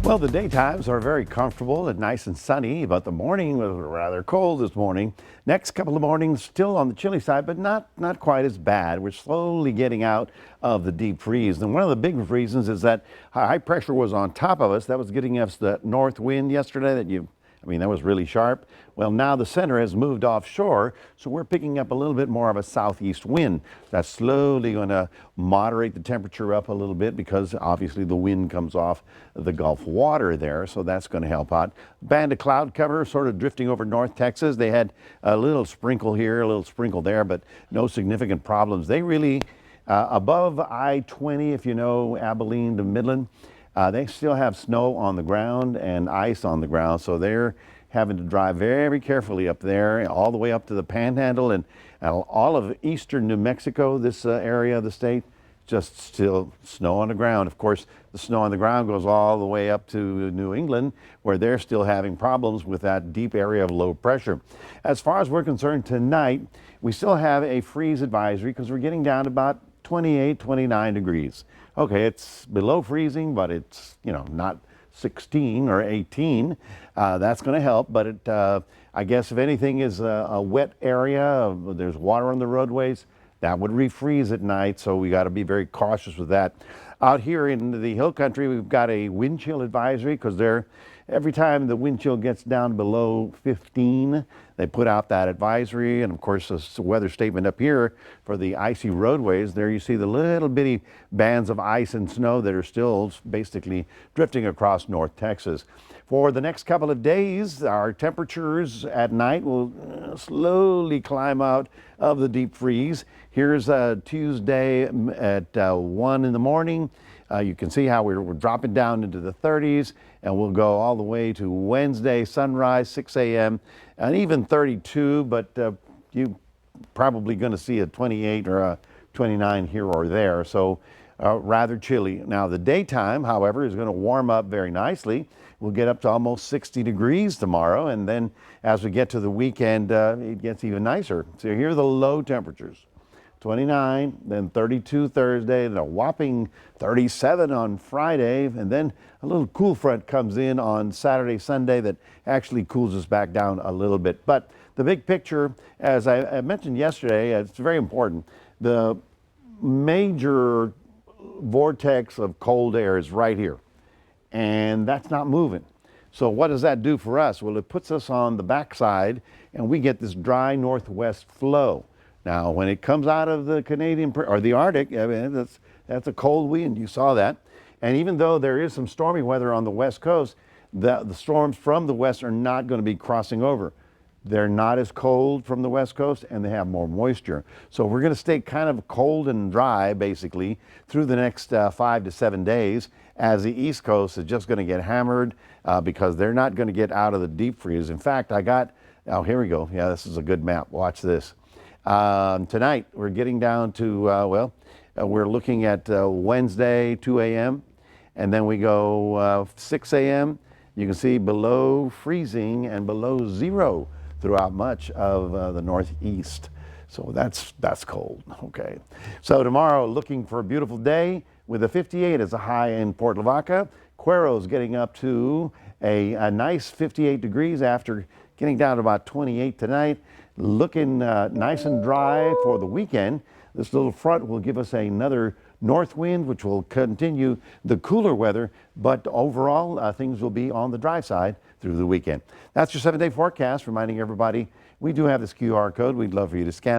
Well, the daytimes are very comfortable and nice and sunny, but the morning was rather cold this morning. Next couple of mornings still on the chilly side, but not quite as bad. We're slowly getting out of the deep freeze. And one of the big reasons is that high pressure was on top of us. That was getting us the north wind yesterday that was really sharp. Well, now the center has moved offshore, so we're picking up a little bit more of a southeast wind. That's slowly going to moderate the temperature up a little bit because obviously the wind comes off the Gulf water there, so that's going to help out. Band of cloud cover sort of drifting over North Texas. They had a little sprinkle here, a little sprinkle there, but no significant problems. They really, above I-20, if you know Abilene to Midland, they still have snow on the ground and ice on the ground, so they're having to drive very carefully up there, all the way up to the Panhandle and all of eastern New Mexico, this area of the state, just still snow on the ground. Of course, the snow on the ground goes all the way up to New England, where they're still having problems with that deep area of low pressure. As far as we're concerned tonight, we still have a freeze advisory because we're getting down to about 28, 29 degrees. Okay, it's below freezing, but it's, not 16 or 18. That's going to help, but I guess if anything is a wet area, there's water on the roadways, that would refreeze at night, so we got to be very cautious with that. Out here in the hill country, we've got a wind chill advisory because every time the wind chill gets down below 15, they put out that advisory. And of course, this weather statement up here for the icy roadways, there you see the little bitty bands of ice and snow that are still basically drifting across North Texas. For the next couple of days, our temperatures at night will slowly climb out of the deep freeze. Here's Tuesday at 1 in the morning. You can see how we're dropping down into the 30s, and we'll go all the way to Wednesday sunrise, 6 a.m., and even 32, but you probably going to see a 28 or a 29 here or there, so rather chilly. Now the daytime, however, is going to warm up very nicely. We'll get up to almost 60 degrees tomorrow, and then as we get to the weekend, it gets even nicer. So here are the low temperatures. 29, then 32 Thursday, and a whopping 37 on Friday, and then a little cool front comes in on Saturday, Sunday that actually cools us back down a little bit. But the big picture, as I mentioned yesterday, it's very important. The major vortex of cold air is right here, and that's not moving. So what does that do for us? Well, it puts us on the backside, and we get this dry northwest flow. Now, when it comes out of the Canadian or the Arctic, that's a cold wind. You saw that. And even though there is some stormy weather on the west coast, the storms from the west are not going to be crossing over. They're not as cold from the west coast, and they have more moisture. So we're going to stay kind of cold and dry, basically, through the next 5 to 7 days, as the east coast is just going to get hammered because they're not going to get out of the deep freeze. In fact, oh, here we go. Yeah, this is a good map. Watch this. Tonight, we're getting down to, we're looking at Wednesday, 2 a.m., and then we go 6 a.m. You can see below freezing and below zero throughout much of the northeast. So that's cold, okay. So tomorrow, looking for a beautiful day with a 58 as a high in Port Lavaca. Cuero's getting up to a nice 58 degrees after getting down to about 28 tonight. Looking nice and dry for the weekend. This little front will give us another north wind, which will continue the cooler weather, but overall things will be on the dry side through the weekend. That's your 7-day forecast, reminding everybody we do have this QR code. We'd love for you to scan